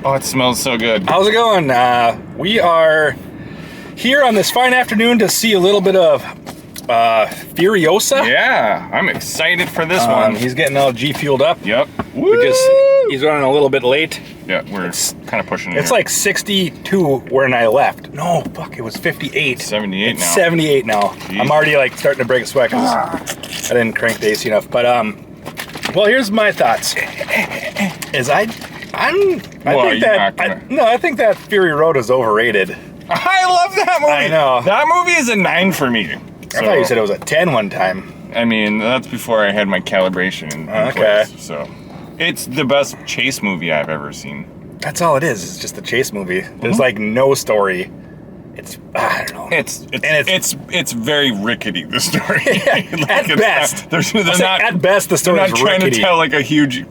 Oh, it smells so good. How's it going? We are here on this fine afternoon to see a little bit of Furiosa. Yeah, I'm excited for this one. He's getting all G-fueled up. Yep. He's running a little bit late. Yeah, we're kind of pushing it. It's like 62 when I left. No, fuck, it was 58. 78 it's now. 78 now. Jeez. I'm already like starting to break a sweat because I didn't crank the AC enough. But well, here's my thoughts. I think that Fury Road is overrated. I love that movie. I know. That movie is a 9 for me. I thought you said it was a 10 one time. I mean, that's before I had my calibration in Okay. place, so it's the best chase movie I've ever seen. That's all it is. It's just a chase movie. There's like no story. I don't know. It's very rickety, the story. Yeah, like at best. They're not at best the story is rickety. They're not trying to tell like a huge,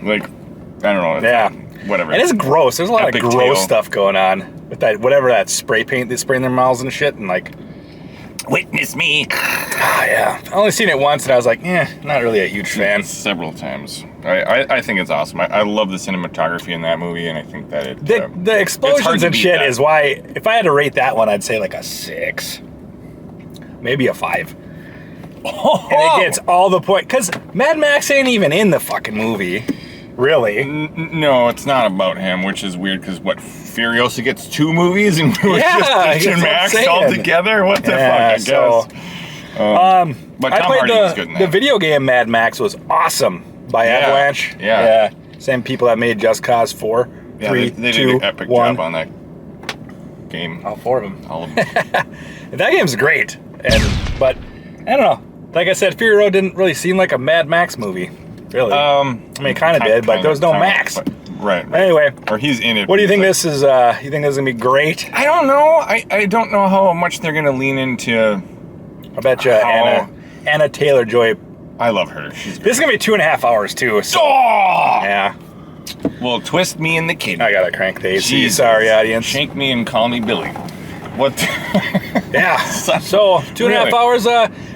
like, I don't know. Yeah. Whatever. It is gross. There's a lot of gross tale. stuff going on with that, whatever that spray paint they spray in their mouths and shit, and like, witness me. Yeah. I only seen it once, and I was like, not really a huge fan. Several times. I think it's awesome. I love the cinematography in that movie, and I think that the explosions and shit is why, if I had to rate that one, I'd say like a 6, maybe a 5. Oh. And it gets all the point, because Mad Max ain't even in the fucking movie. Really? No, it's not about him, which is weird because Furiosa gets 2 movies and we were just Max all together? What the fuck, I guess. But Tom Hardy was good in that. The video game Mad Max was awesome by Avalanche. Yeah. Same people that made Just Cause 4. Yeah, 3, they 2, did an epic 1. job on that game. All 4 of them. All of them. That game's great. But, I don't know. Like I said, Fury Road didn't really seem like a Mad Max movie. Really? I mean, it kind of did, but there was no Max. Right. Anyway. Or he's in it. What do you think this is? You think this is going to be great? I don't know. I don't know how much they're going to lean into. I bet you Anna Taylor-Joy. I love her. She's great. This is going to be 2.5 hours, too. So, yeah. Well, twist me in the kidney. I got to crank the AC. Jesus. Sorry, audience. Shake me and call me Billy. What? Yeah. So, 2.5 hours.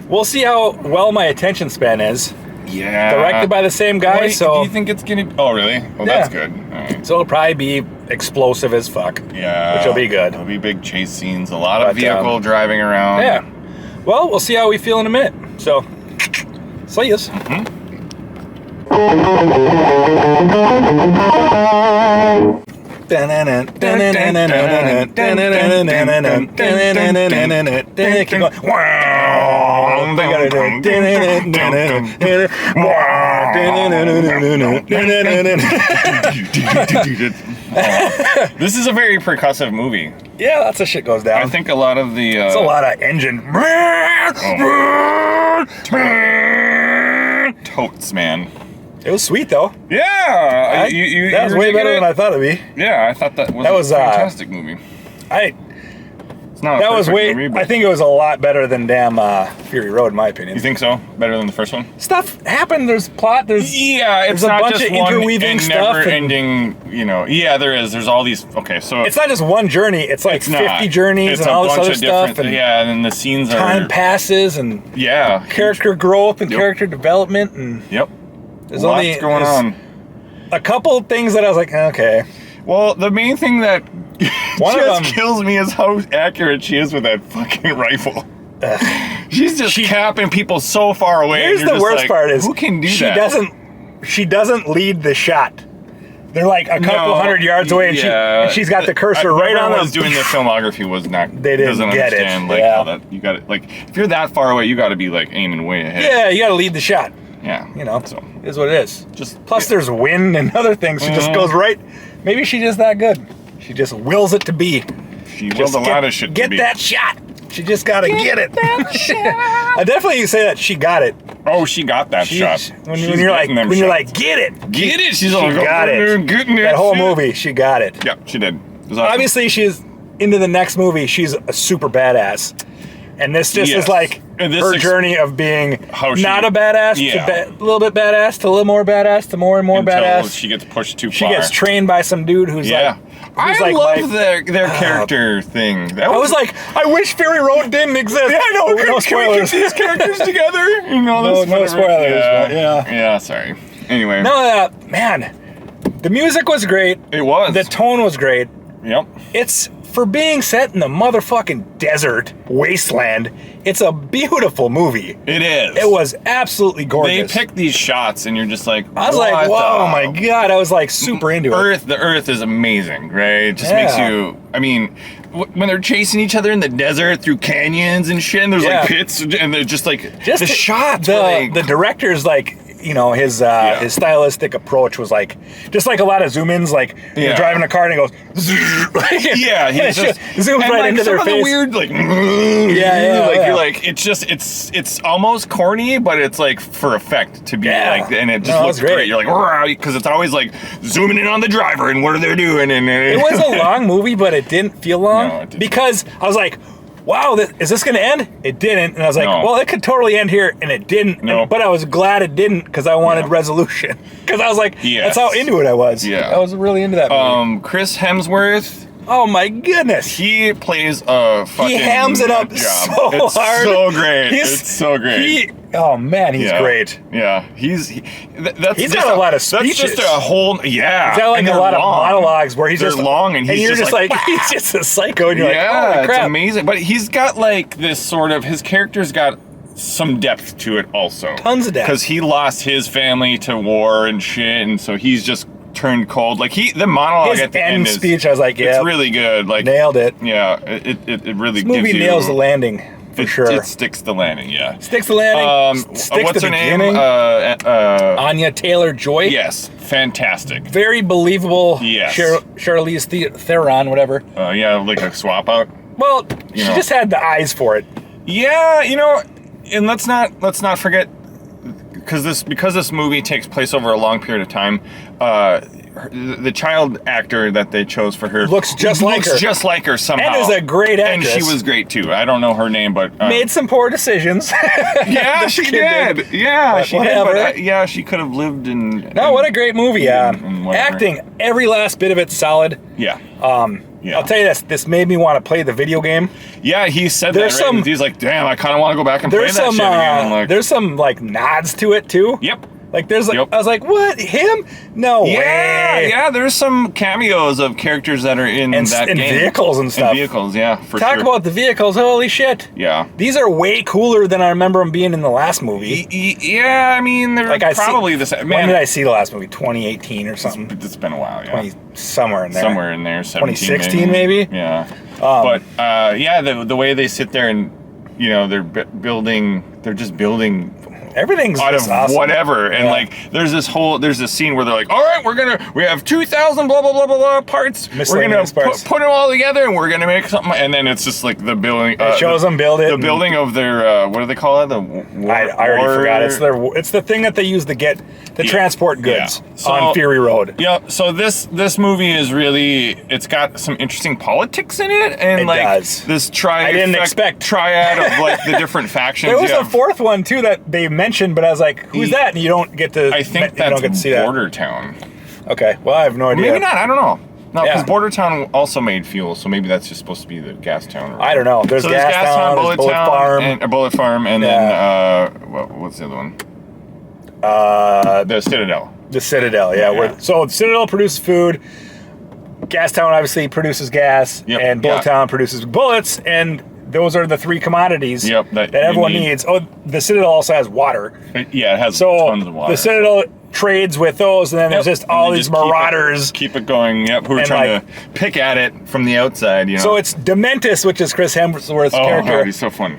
We'll see how well my attention span is. Yeah. Directed by the same guy, so... Do you think it's gonna... Oh, really? Well, that's good. All right. So it'll probably be explosive as fuck. Yeah. Which will be good. It'll be big chase scenes, a lot of vehicle driving around. Yeah. Well, we'll see how we feel in a minute. So, see yous. This is a very percussive movie. Yeah, lots of shit goes down. I think a lot of the... it's a lot of engine. Totes, man. It was sweet, though. Yeah. That was way better than I thought it'd be. Yeah, I thought that was a fantastic movie. It's not that was way. movie, I think it was a lot better than damn Fury Road, in my opinion. You think so? Better than the first one? Stuff happened. There's plot. There's it's a not bunch just of interweaving stuff. Never-ending. Yeah, there is. There's all these. Okay, so it's not just one journey. It's like 50 journeys and all this other stuff. And and the scenes time passes and character growth and character development and there's lots going on. A couple of things that I was like, okay. Well, the main thing that kills me is how accurate she is with that fucking rifle. She's just capping people so far away. Here's the worst part is who can do that? She doesn't lead the shot. They're like a couple hundred yards away, and she's got the cursor right on them. Whoever was doing the filmilography was not. They didn't doesn't get understand, it. How that you got it. Like if you're that far away, you got to be like aiming way ahead. Yeah, you got to lead the shot. Yeah, so it is what it is. Plus, there's wind and other things. She just goes right. Maybe she's just that good. She just wills it to be. She willed a lot of shit to be. Get that shot. She just got to get it. I definitely say that she got it. Oh, she got that shot. When you're like, get it. Get it. She got it. That whole movie, she got it. Yeah, she did. Awesome. Obviously, she's into the next movie. She's a super badass. And this just is like her journey of being not a badass to a little bit badass to a little more badass to more and more badass. She gets pushed too far. She gets trained by some dude who's like... I love their character thing. I was like, I wish Fury Road didn't exist. Yeah, I know. No spoilers. Can we get these characters together? No spoilers. Yeah, sorry. Anyway. No, man, the music was great. It was. The tone was great. Yep. It's, for being set in the motherfucking desert wasteland, it's a beautiful movie. It is. It was absolutely gorgeous. They picked these shots, and you're just like, I was like, whoa, my God. I was like super into it. The earth is amazing, right? It just makes you, I mean, when they're chasing each other in the desert through canyons and shit, and there's like pits, and they're just like, the shots. The director's like, you know, his stylistic approach was like, just like a lot of zoom-ins, like you're driving a car and it goes, he's just zooms right like into their face. The weird, like, you're like, it's almost corny, but it's like for effect to be like, and it just looks great. You're like, because it's always like zooming in on the driver and what are they doing, and it was a long movie, but it didn't feel long because I was like, wow, is this going to end? It didn't. And I was like, well, it could totally end here, and it didn't. But I was glad it didn't because I wanted resolution. Because I was like, that's how into it I was. Yeah. I was really into that movie. Chris Hemsworth. Oh, my goodness. He plays a fucking He hams it up so hard. So great. It's so great. Oh, man, he's great. Yeah. He's got a lot of speeches. That's just a whole, He's got like a lot of monologues where he's just long, and you're just like he's just a psycho, and you're like, holy crap. It's amazing. But he's got like this sort of, his character's got some depth to it also. Tons of depth. Because he lost his family to war and shit, and so he's just turned cold. Like the monologue at the end speech, I was like, it's really good. Like nailed it. Yeah, it really this movie nails the landing for sure. It sticks the landing. Yeah, sticks the landing. What's her name? Anya Taylor-Joy. Yes, fantastic. Very believable. Yes, Charlize Theron, whatever. Yeah, like a swap out. Well, she just had the eyes for it. Yeah, you know, and let's not forget. Because this movie takes place over a long period of time, the child actor that they chose for her looks just like her somehow, and is a great actress. And she was great too. I don't know her name, but made some poor decisions. Yeah, she did. Yeah, she did. But she could have lived in. No, what a great movie. Acting, every last bit of it's solid. Yeah. I'll tell you this made me want to play the video game. Yeah, he said that, right? He's like, damn, I kind of want to go back and play that shit again. Like, there's some like nods to it too. Yep. Like there's like I was like, what? Him? No way. Yeah, there's some cameos of characters that are in that game. Vehicles and stuff. And vehicles, yeah, for Talk about the vehicles, holy shit. Yeah. These are way cooler than I remember them being in the last movie. Yeah, I mean, they're like probably the same. When did I see the last movie? 2018 or something? It's been a while, yeah. Somewhere in there. 2016 maybe? Yeah. But, the way they sit there and, you know, they're just building everything's out of awesome. Whatever, and like there's this scene where they're like, all right, we have 2,000 blah blah blah blah blah parts. We're gonna put them all together, and we're gonna make something. And then it's just like the building. It shows them build it. The building of their what do they call it? I already forgot. It's the thing that they use to get the transport goods on Fury Road. Yeah. So this movie is really, it's got some interesting politics in it, and this triad of like the different factions. There was a fourth one too that they mentioned, but I was like, who's that? And you don't get to. I think that's Border Town. Okay, well, I have no idea. Maybe not. I don't know. No, because Border Town also made fuel, so maybe that's just supposed to be the gas town. I don't know. There's gas town, Bullet Farm, Bullet Farm, and then what's the other one? The Citadel. The Citadel, yeah. So Citadel produces food. Gas Town obviously produces gas, and Bullet Town produces bullets, and those are the three commodities that everyone needs. Oh, the Citadel also has water. It has tons of water. The Citadel trades with those, and then there's just all these marauders. Keep it going, who are trying to pick at it from the outside, you know. So it's Dementis, which is Chris Hemsworth's character. Oh, he's so funny.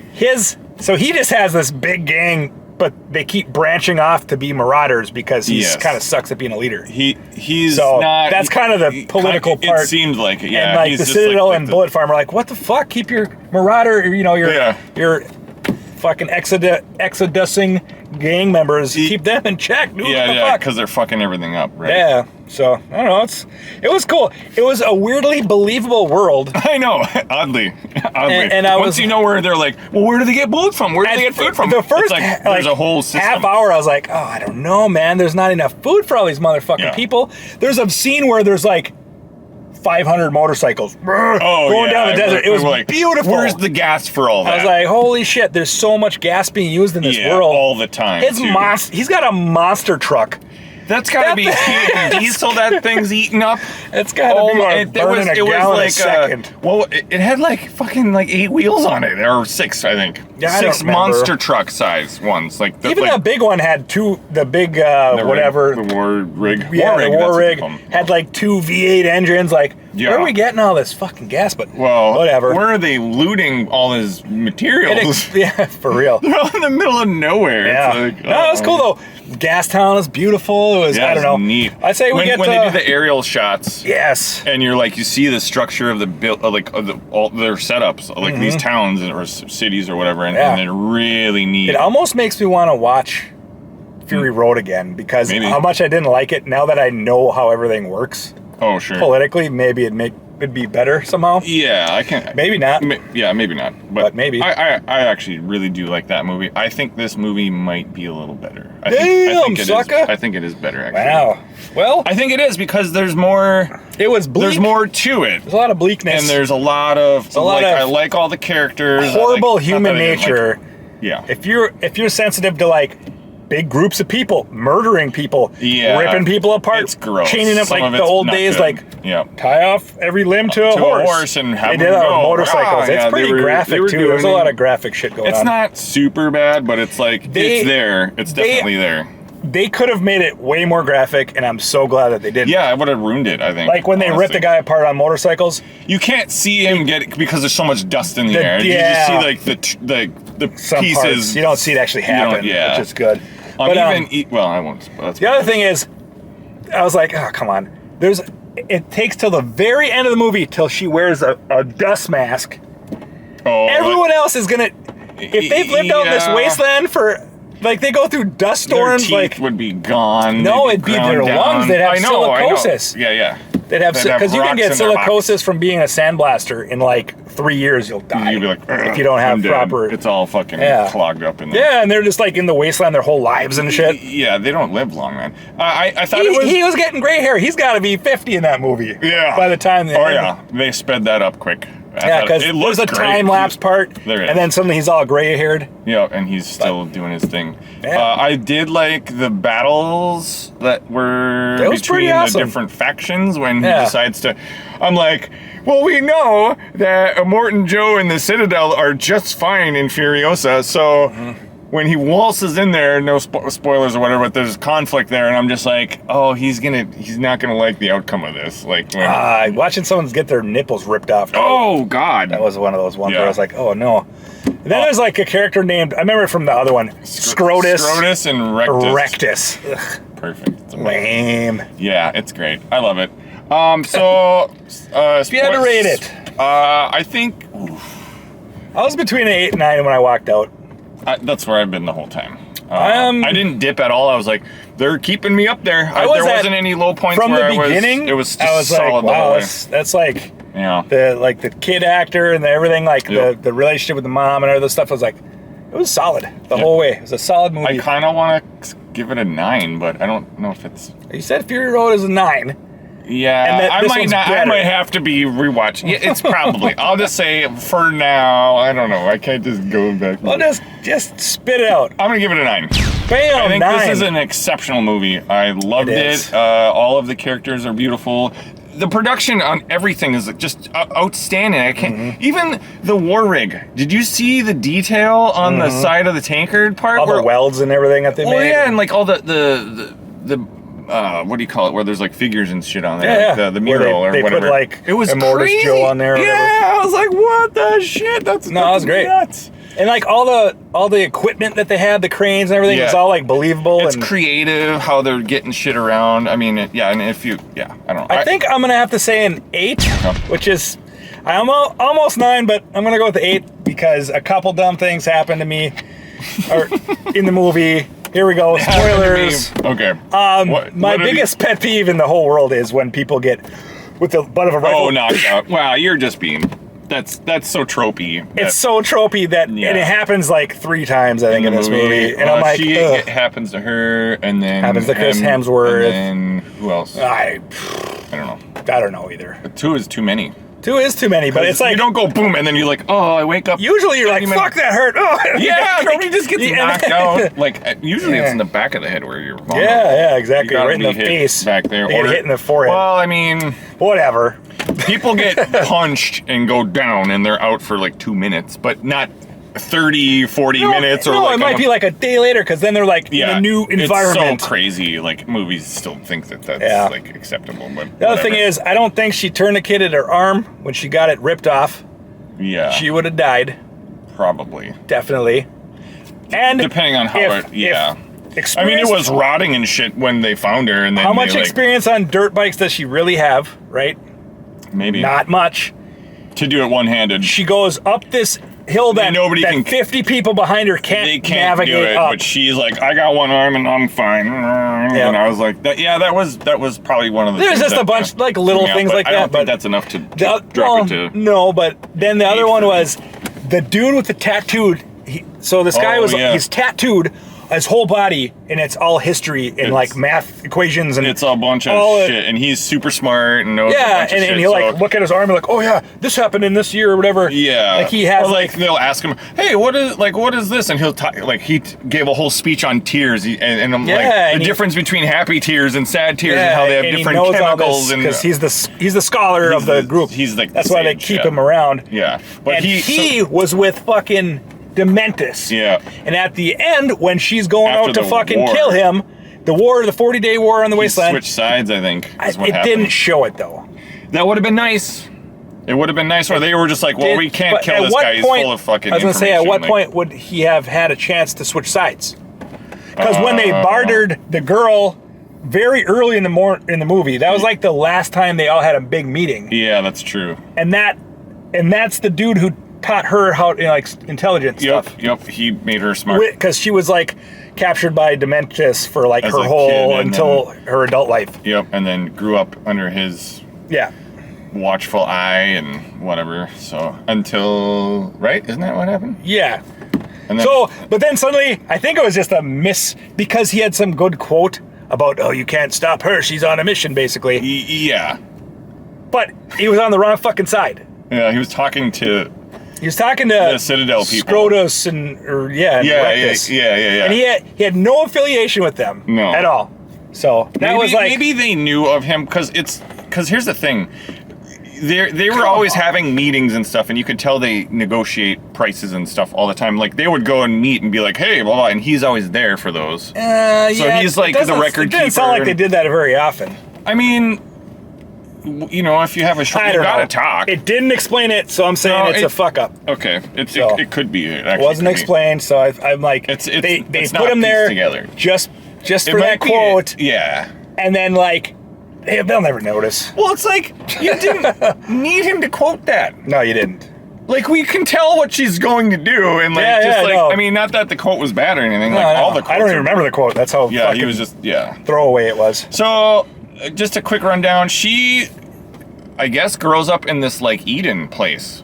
So he just has this big gang, but they keep branching off to be marauders because he kind of sucks at being a leader. He's not. That's kind of the political part. It seemed like it, And like the Citadel and Bullet Farm are like, what the fuck? Keep your marauder, your fucking exodusing gang members. Keep them in check, dude. Because they're fucking everything up, right? Yeah. So I don't know. It was cool. It was a weirdly believable world. I know, oddly. And once you know where they're like, well, where do they get bullets from? Where do they get food from? The first there's a whole system. Half hour, I was like, oh, I don't know, man. There's not enough food for all these motherfucking people. There's a scene where there's like 500 motorcycles going down the desert. It was like, beautiful. Where's the gas for all that? I was like, holy shit, there's so much gas being used in this world. All the time. He's got a monster truck That's gotta be diesel that thing's eating up. It's gotta be burning a gallon a second. It had like fucking like 8 wheels on it, or 6, I think. Yeah, 6 monster truck size ones. Like even the big one had 2. The big whatever. The war rig. Yeah, the war rig had like 2 V8 engines. Like, where are we getting all this fucking gas? But whatever. Where are they looting all this materials? Yeah, for real. They're all in the middle of nowhere. Yeah. It's like, no, it's cool though. Gastown is beautiful. It was, I don't know. Neat. I say when they do the aerial shots. Yes. And you see the structure of all their setups, like these towns or cities or whatever, and they're really neat. It almost makes me want to watch Fury Road again because how much I didn't like it. Now that I know how everything works. Oh sure. Politically, maybe it'd be better somehow. Yeah, I can. Maybe not. Yeah, maybe not. But maybe. I actually really do like that movie. I think this movie might be a little better. I think it is better, actually. Wow. Well, I think it is because there's more. It was bleak. There's more to it. There's a lot of bleakness. And there's a lot of. I like all the characters. Horrible human nature. Yeah. If you're sensitive to like big groups of people murdering people, ripping people apart, it's gross. Chaining them like the old days, good. Tie off every limb to a horse and have they did them that go. with motorcycles. It's pretty graphic too. There's a lot of graphic shit going on. It's not super bad, but it's like it's there. It's definitely there. They could have made it way more graphic, and I'm so glad that they didn't. Yeah, it would have ruined it, I think. Like when they ripped the guy apart on motorcycles. You can't see him because there's so much dust in the air. Yeah. You just see like the pieces. Parts. You don't see it actually happen, which is good. But I won't. The other thing is, I was like, oh, come on. It takes till the very end of the movie till she wears a dust mask. Oh, everyone else is gonna. If they've lived out in this wasteland for, like, they go through dust storms, their teeth would be gone. No, it'd be their lungs. They'd have silicosis. Yeah. They'd have because you can get silicosis from being a sandblaster in like 3 years. You'll die. You'll be like, if you don't have proper. It's all fucking clogged up in there. Yeah, and they're just like in the wasteland their whole lives and shit. Yeah, they don't live long, man. I thought he was getting gray hair. He's got to be 50 in that movie. Yeah. By the time they sped that up quick. Because there's a time-lapse part, and then suddenly he's all gray-haired. Yeah, and he's still doing his thing. Yeah. I did like the battles that were between the different factions when he decides to... I'm like, well, we know that Morton Joe and the Citadel are just fine in Furiosa, so... When he waltzes in there, no spoilers or whatever, but there's conflict there, and I'm just like, oh, he's not gonna like the outcome of this. Like, watching someone get their nipples ripped off. Oh God, that was one of those ones where I was like, oh no. And then there's like a character named, I remember from the other one, Scrotus and Rectus. Ugh. Perfect. It's lame. Yeah, it's great. I love it. So, if you had to rate it, I think I was between an 8 and 9 when I walked out. That's where I've been the whole time. I didn't dip at all. I was like, they're keeping me up there. There wasn't any low points from where the beginning. It was just solid like, wow, the that's like the kid actor and everything, like the relationship with the mom and all this stuff. I was like, it was solid the whole way. It was a solid movie. I kind of want to give it a 9, but I don't know if it's. You said Fury Road is a 9. Yeah, I might have to be rewatching. Yeah, it's probably. I'll just say for now. I don't know. I can't just go back. Well, just spit it out. I'm gonna give it a 9. Bam! I think 9. This is an exceptional movie. I loved it. All of the characters are beautiful. The production on everything is just outstanding. I can't even the war rig. Did you see the detail on the side of the tankard part? All the welds and everything that they made. Well, yeah, and like all the what do you call it? Where there's like figures and shit on there, like the mural or whatever. Put like it was Immortus crazy. Joe on there. Or I was like, what the shit? That was great. Nuts. And like all the equipment that they had, the cranes and everything, it's all like believable. It's creative how they're getting shit around. I mean, and if you, I don't know. I think I'm gonna have to say an 8, which is I'm almost 9, but I'm gonna go with the 8 because a couple dumb things happened to me, or in the movie. Here we go. Spoilers. Okay. My biggest pet peeve in the whole world is when people get with the butt of a rifle. Oh, knocked out. Wow, you're just being. That's so tropey. It's so tropey that and it happens like 3 times I think in this movie, and I'm like, it happens to her, and then happens to Chris Hemsworth, and then who else? I don't know. I don't know either. 2 is too many. 2 is too many, but it's like... You don't go boom, and then you're like, oh, I wake up... Usually you're like, fuck, that hurt. Oh. Yeah, nobody just gets knocked out. Like, usually it's in the back of the head where you're vulnerable. Yeah, exactly. Right in the face. Back there. Or hit in the forehead. Well, I mean... Whatever. People get punched and go down, and they're out for like 2 minutes, but not 30, 40 minutes. Or no, it might be like a day later, because then they're like in a new environment. It's so crazy. Like, movies still think that that's like acceptable. But the other thing is, I don't think she tourniqueted at her arm when she got it ripped off. Yeah. She would have died. Probably. Definitely. And depending on how I mean, it was rotting and shit when they found her. And then how much experience on dirt bikes does she really have, right? Maybe. Not much. To do it one-handed. She goes up this hill that, nobody that can, 50 people behind her can't navigate do it, up. But she's like, I got one arm and I'm fine. Yeah. And I was like, that was probably one of the There's just a bunch like little things like that. I don't think that's enough to drop it to. No, but then the other one was the dude with the tattooed. So this guy he's tattooed his whole body, and it's all history and like math equations, and it's a bunch of shit. And he's super smart and knows a bunch of shit. And he'll like look at his arm and like, oh yeah, this happened in this year or whatever. Yeah, like he has. Or like they'll ask him, hey, what is this? And he'll talk like he gave a whole speech on tears and I'm like the difference between happy tears and sad tears and how they have different chemicals. And because he's the scholar of the group. That's why they keep him around. Yeah, but and he was with fucking Dementis. Yeah. And at the end, when she's going out to fucking kill him, the 40-day war on the wasteland. Switch sides, I think. It didn't show it though. That would have been nice. It would have been nice, or they were just like, well, we can't kill this guy. He's full of fucking. I was gonna say, at what point would he have had a chance to switch sides? Because when they bartered the girl very early in the movie, that was like the last time they all had a big meeting. Yeah, that's true. And that's the dude who taught her how like intelligent stuff. Yep, he made her smart. Because she was like captured by Dementis for like her whole until her adult life. Yep, and then grew up under his watchful eye and whatever. So until isn't that what happened? Yeah. And then, but then suddenly I think it was just a miss because he had some good quote about you can't stop her. She's on a mission basically. Yeah. But he was on the wrong fucking side. Yeah, he was talking to. He was talking to the Citadel people, Scrotus and Rectus. Yeah. And he had no affiliation with them at all. So that was like maybe they knew of him because here's the thing, they were always having meetings and stuff, and you could tell they negotiate prices and stuff all the time. Like they would go and meet and be like, hey, blah, blah, and he's always there for those. So he's like the record keeper. It didn't sound like they did that very often. I mean. You know, if you have a show, you gotta talk. It didn't explain it, so I'm saying it's a fuck up. Okay, it could be. It wasn't explained, so I'm like, they put him there together. just for that quote. Yeah, and then like they'll never notice. Well, it's like you didn't need him to quote that. No, you didn't. Like we can tell what she's going to do, and like I mean, not that the quote was bad or anything. No, all the quotes I don't even remember the quote. That's how he was just throwaway it was. So. Just a quick rundown. She, I guess, grows up in this like Eden place.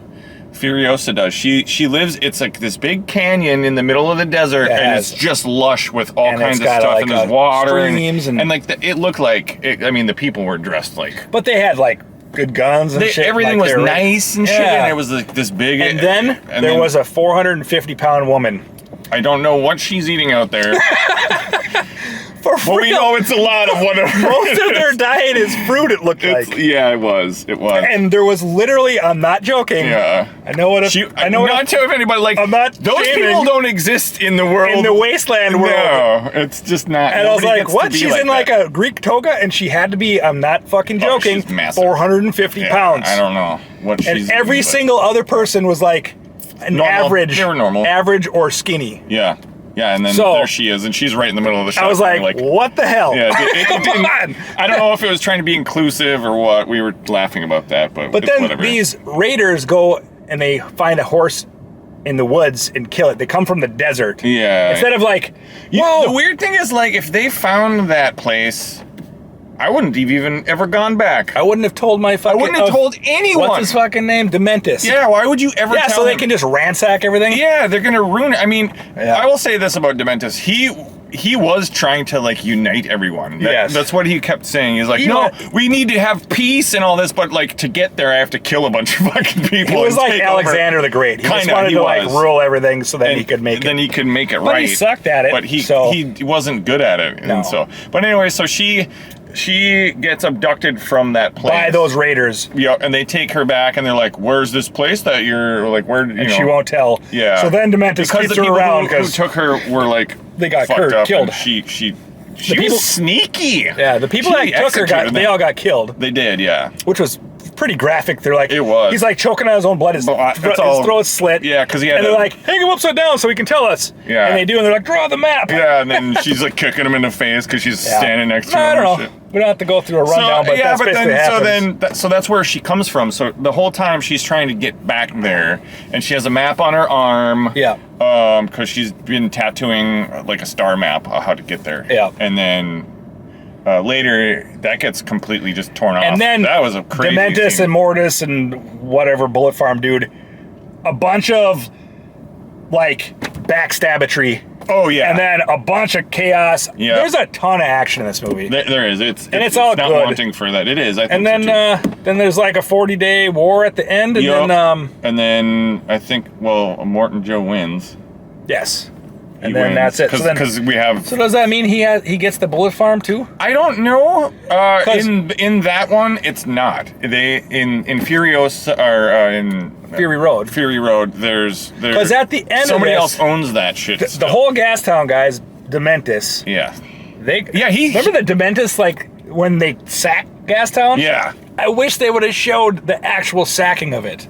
Furiosa does. She lives. It's like this big canyon in the middle of the desert, and it's just lush with all kinds of stuff. And there's water and like it looked like. I mean, the people were dressed like. But they had like good guns and shit. Everything was nice and shit, and it was like this big. And then there was a 450-pound woman. I don't know what she's eating out there. But we know it's a lot of whatever. Most of their diet is fruit, it looked like. Yeah, it was. And there was literally, I'm not joking. Yeah. I know what not to anybody, like, I'm not those people don't exist in the world. In the wasteland world. No, it's just not. And I was like, what? She's in like a Greek toga, and she had to be, I'm not fucking joking, 450 pounds. I don't know what she's And every single other person was like average. They were normal. Average or skinny. Yeah. Yeah, and then there she is, and she's right in the middle of the shot. I was like, what the hell? Yeah, Come on. I don't know if it was trying to be inclusive or what. We were laughing about that, but then whatever. These raiders go and they find a horse in the woods and kill it. They come from the desert. Yeah. Instead of like, the weird thing is, like, if they found that place, I wouldn't have even ever gone back. I wouldn't have told my fucking... I wouldn't have told anyone. What's his fucking name? Dementis. Yeah, why would you ever tell they can just ransack everything? Yeah, they're going to ruin it. I mean, I will say this about Dementis. he was trying to like unite everyone. Yes. That's what he kept saying. He's like, no, we need to have peace and all this, but like to get there, I have to kill a bunch of fucking people. He was like Alexander the Great. He just wanted to like rule everything so that he could make it. Then he could make it right. But he sucked at it. But he wasn't good at it. No. And so, but anyway, so she gets abducted from that place by those raiders. Yeah, and they take her back, and they're like, "Where's this place that you're like? Where?" And she won't tell. Yeah. So then Dementus keeps her around because who took her were like they got killed. She was sneaky. Yeah, the people that took her they all got killed. They did, yeah. Which was pretty graphic. They're like, it was. He's like choking on his own blood. His throat's slit. Yeah, because he had. And they're like, hang him upside down so he can tell us. Yeah. And they do, and they're like, draw the map. Yeah, and then she's like kicking him in the face because she's standing next to him. I don't know. We don't have to go through a rundown, but that's basically happens. So that's where she comes from. So the whole time she's trying to get back there, and she has a map on her arm. Yeah. Because she's been tattooing like a star map of how to get there. Yeah. And then later that gets completely just torn off. And then that was a crazy Dementus scene. and Mortis and whatever Bullet Farm dude, a bunch of like backstabbatry. Oh yeah, and then a bunch of chaos. Yeah, there's a ton of action in this movie. There is. It's all not good. wanting for that. It is. I think and then then there's like a 40-day war at the end, and then I think Morton Joe wins. Yes. And then that's it. Because we have. So does that mean he gets the Bullet Farm too? I don't know. In that one, it's not. They in Furiosa or in Fury Road. Fury Road. There's because at the end somebody else owns that shit. The whole Gastown guys, Dementus. Yeah. He remember the Dementus like when they sacked Gastown. Yeah. I wish they would have showed the actual sacking of it.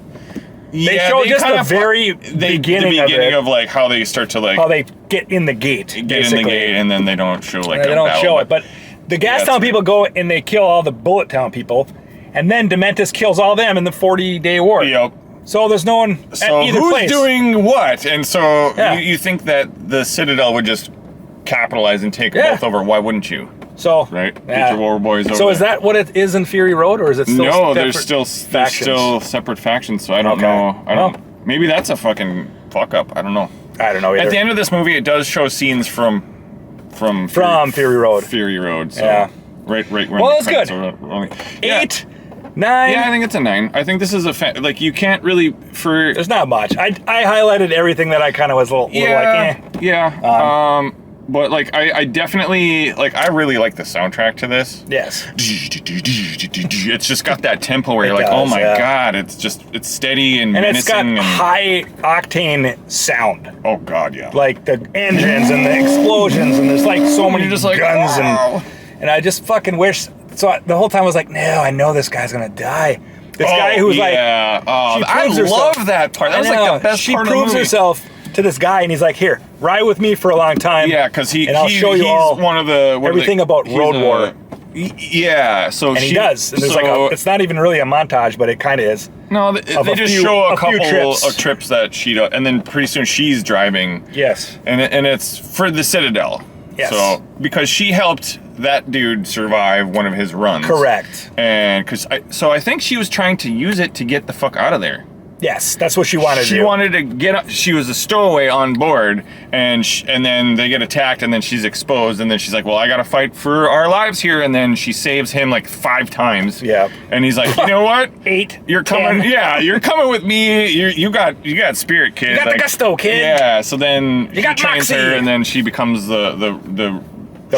They showed just the very beginning of like how they start to like how they get in the gate. Get in the gate, and then they don't show like they don't show it. But the Gastown people go and they kill all the Bullet Town people, and then Dementus kills all them in the 40-day war. Yep. So there's no one at either who's place. Doing what? And so you think that the Citadel would just capitalize and take both over? Why wouldn't you? So right, get your war boys over. So is that what it is in Fury Road, or is it still? No, there's still separate factions. So I don't know. I don't. Maybe that's a fucking fuck up. I don't know. I don't know either. At the end of this movie, it does show scenes from Fury Road. Fury Road. So right. Well, it's good. 8, 9. Yeah, I think it's a 9. I think this is like you can't really There's not much. I highlighted everything that I kind of was a little like eh. Yeah. But like I definitely like I really like the soundtrack to this. Yes. It's just got that tempo where you're like, oh my god, it's steady and menacing. It's got high octane sound. Oh god, yeah. Like the engines and the explosions and there's like so many guns and I just fucking wish. So the whole time I was like, no, I know this guy's gonna die. This guy who's like, I love that part. That was like the best part of the movie. She proves herself to this guy, and he's like, "Here, ride with me for a long time." Yeah, because I'll show you all one of the everything about Road War. Yeah, so he does. And there's it's not even really a montage, but it kind of is. No, they just show a couple of trips that she does, and then pretty soon she's driving. Yes, and it's for the Citadel. Yes, so because she helped that dude survive one of his runs. Correct. And I think she was trying to use it to get the fuck out of there. Yes, that's what she wanted to do. She wanted to get up. She was a stowaway on board, and then they get attacked, and then she's exposed, and then she's like, well, I got to fight for our lives here, and then she saves him like 5 times. Yeah. And he's like, you know what? 8, You're coming. 10. Yeah, you're coming with me. You got spirit, kid. You got the gusto, kid. Yeah, so then he trains her, and then she becomes the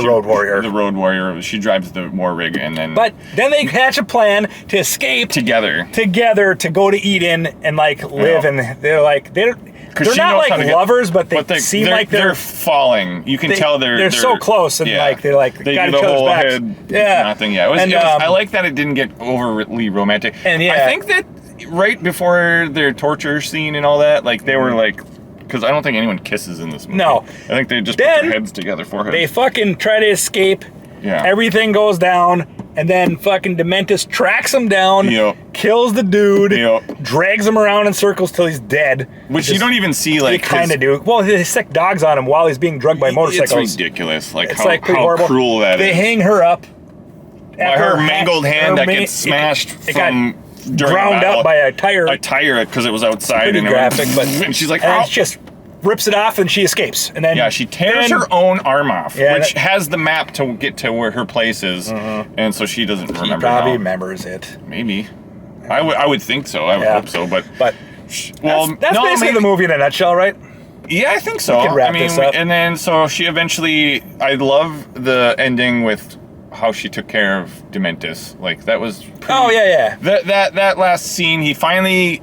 Road Warrior. The Road Warrior. She drives the war rig, and then. But then they hatch a plan to escape together to go to Eden and like live, and they're not like lovers, but they seem like they're falling. You can tell they're so close, and like they got each other's backs. Nothing. Yeah, I like that it didn't get overly romantic. And I think that right before their torture scene and all that, like they were like. Because I don't think anyone kisses in this movie. No. I think they just put their heads together, foreheads. They fucking try to escape. Yeah. Everything goes down. And then fucking Dementus tracks him down. Kills the dude. Drags him around in circles till he's dead. Which you don't even see, like... You kind of do. Well, they stick dogs on him while he's being drugged by motorcycles. It's ridiculous. Like, it's how cruel that is. They hang her up. By her mangled hand that gets smashed from... Ground up by a tire. Because it was outside. It's pretty graphic, but and she's like, it's just rips it off, and she escapes. And then she tears her own arm off, which that, has the map to get to where her place is, and so she doesn't remember. She probably remembers it. Maybe. I would think so. I would hope so. But well, that's basically the movie in a nutshell, right? Yeah, I think so. We can wrap this up. And then so she eventually. I love the ending with how she took care of Dementis. Like that was. That last scene, he finally.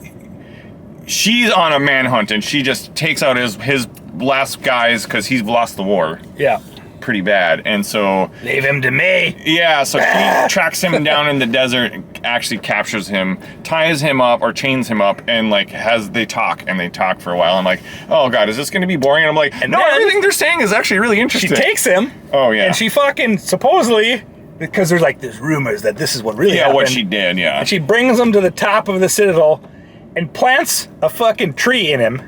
She's on a manhunt, and she just takes out his last guys because he's lost the war. Yeah. Pretty bad, and so leave him to me. Yeah, so he tracks him down in the desert, actually captures him, ties him up or chains him up, and like they talk for a while. I'm like, oh god, is this going to be boring? And I'm like, no, everything they're saying is actually really interesting. She takes him. Oh yeah, and she fucking supposedly, because there's rumors that this is what really happened. Yeah, what she did. Yeah, and she brings him to the top of the citadel, and plants a fucking tree in him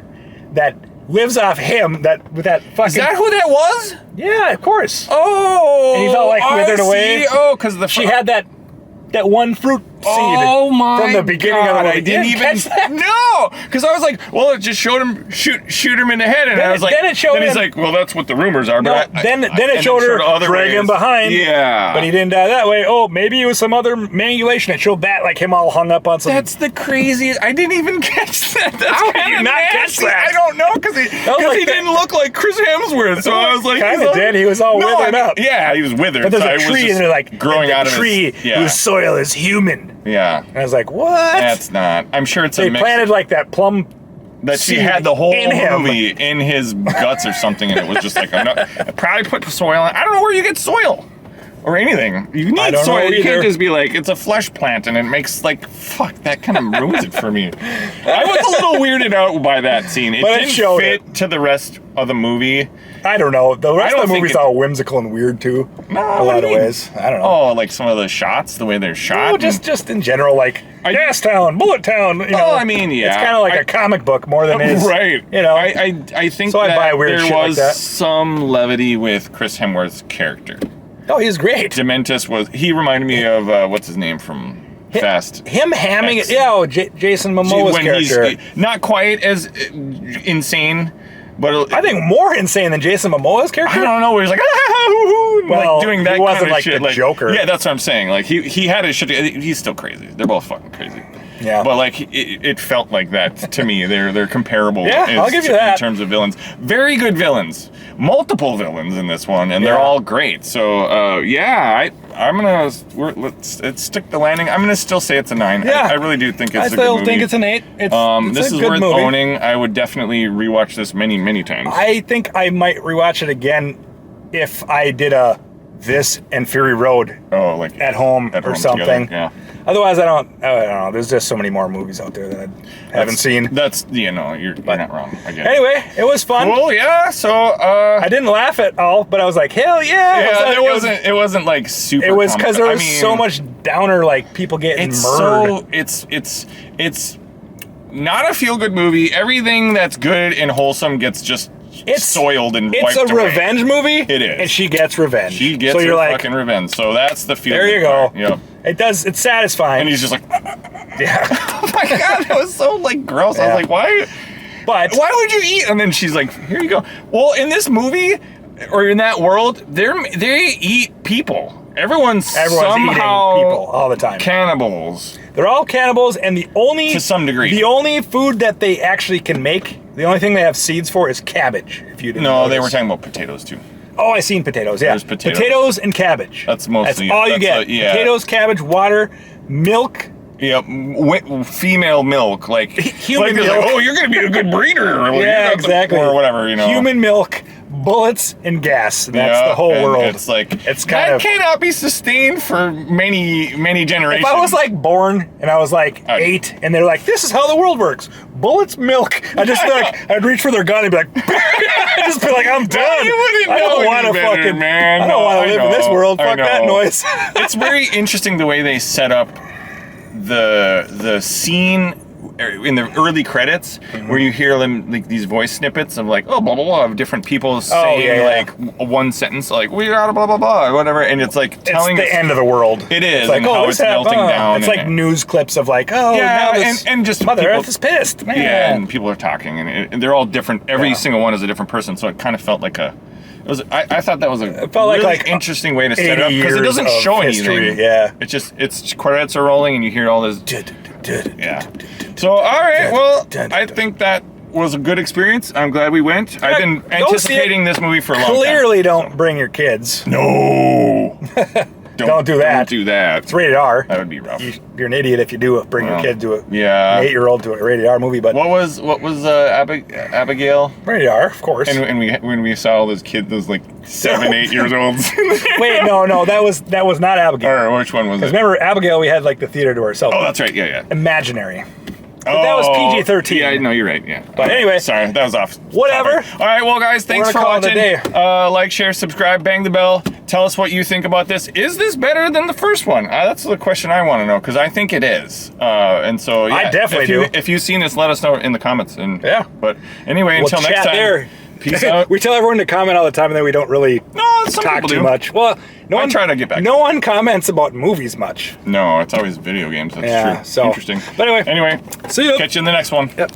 that lives off him. With that fucking. Is that who that was? Yeah, of course. Oh, and he's all like withered away. Oh, because she had that one fruit seed from the beginning of the movie. I didn't even catch that. No, because I was like, well, it just showed him shoot him in the head, and I was like, then he's like, well, that's what the rumors are. But then it showed her drag him behind. Yeah, but he didn't die that way. Oh, maybe it was some other manipulation. It showed that like him all hung up on some. That's the craziest. I didn't even catch that. How did you not catch that? I don't know because he didn't look like Chris Hemsworth. So I was like, kind of did. He was all withered up. Yeah, he was withered. But there's a tree, and they're like growing out of a tree whose soil is human. Yeah. And I was like, what? That's not. I'm sure it's they planted like that plum that she had the whole movie in his guts or something, and it was just like, probably put soil in. I don't know where you get soil or anything. You need soil. You can't just be like, it's a flesh plant, and it makes like, fuck, that kind of ruins it for me. I was a little weirded out by that scene. It didn't fit to the rest of the movie. I don't know. The rest of the movie's all whimsical and weird too. No, a lot of ways. I don't know. Oh, like some of the shots, the way they're shot. No, just in general, like Gas Town, Bullet Town. You know, I mean, yeah, it's kind of like a comic book more than it is. Right. You know, I think so that I buy weird there shit was like that. some levity with Chris Hemsworth's character. Oh, he's great. Dementis he reminded me of what's his name from Fast. Him hamming it. Yeah, Jason Momoa's character. He's not quite as insane. But I think more insane than Jason Momoa's character. I don't know. Where he's like, like doing that. He wasn't like shit. The Joker. Yeah, that's what I'm saying. Like he had his shit. He's still crazy. They're both fucking crazy. Yeah. But like it felt like that to me. They're comparable. Yeah, I'll give you that. In terms of villains, very good villains. Multiple villains in this one, and they're all great. So I'm gonna let's stick the landing. I'm gonna still say it's a 9. Yeah. I really do think it's a good movie. I still think it's an 8. This is worth owning. I would definitely rewatch this many times. I think I might rewatch it again if I did this and Fury Road like at home or something. Together. Yeah. Otherwise, I don't know. There's just so many more movies out there that I haven't seen. You're not wrong. Again. Anyway, it was fun. Cool, yeah. So I didn't laugh at all, but I was like, hell yeah. Yeah, it wasn't like super. It was because there was so much downer, like people getting murdered. It's not a feel good movie. Everything that's good and wholesome gets just soiled and wiped away. It's a revenge movie. It is. And she gets revenge. She gets her fucking revenge. So that's the feel. There you go. Yep. It's satisfying. And he's just like, yeah. Oh my god, that was so like gross. Yeah. I was like, why? But why would you eat? And then she's like, here you go. Well, in this movie or in that world, they eat people. Everyone's somehow eating people all the time. Cannibals. They're all cannibals, and to some degree, the only food that they actually can make, the only thing they have seeds for is cabbage. If you didn't notice. They were talking about potatoes too. Oh, I seen potatoes. Yeah, there's potatoes and cabbage. That's mostly all you get. Potatoes, cabbage, water, milk. Yep, female milk, like human milk. Like, oh, you're gonna be a good breeder. Yeah, exactly. Or whatever, Human milk, bullets, and gas. That's the whole world. It's like that cannot be sustained for many generations. If I was like born and I was like 8, and they're like, "This is how the world works: bullets, milk," I'd just be like, I'd reach for their gun and be like, I'd just be like, "I'm done. I don't want to fucking, man. I don't want to live in this world. Fuck that noise." It's very interesting the way they set up the scene in the early credits where you hear them like these voice snippets of like, oh, blah blah blah, of different people saying like one sentence, like we got blah blah blah, whatever, and it's like telling it's the end of the world. It is, it's like, and how it's melting down. It's like news clips of like, oh, now and just Mother people, Earth is pissed, man. Yeah, and people are talking, and they're all different. Every single one is a different person, so it kind of felt like a. It was. I thought that was a really like interesting way to set it up because it doesn't show anything. Yeah, it's credits are rolling and you hear all this. Yeah. So all right, well, I think that was a good experience. I'm glad we went. I've been anticipating this movie for a long time. Clearly, don't bring your kids. No. Don't do that. Don't do that. It's rated R. That would be rough. You're an idiot if you do bring your kid to an 8-year-old to a rated R movie. But what was Abigail? Rated R, of course. And when we saw all those kids, those like 7, 8 years old. Wait, no, that was not Abigail. Or which one was it? Because remember, Abigail, we had like the theater to ourselves. Oh, that's right. Yeah. Imaginary. But that was PG-13. Yeah, no, you're right. Yeah. But anyway, sorry, that was off. Whatever. All right, well, guys, thanks for watching. Like, share, subscribe, bang the bell. Tell us what you think about this. Is this better than the first one? That's the question I want to know because I think it is. And so I definitely do. If you've seen this, let us know in the comments. And But anyway, we'll until next time. There. Peace out. We tell everyone to comment all the time, and then we don't really talk too much. Well, I try to get back. No one comments about movies much. No, it's always video games. That's true. So interesting. But anyway, see you. Catch you in the next one. Yep.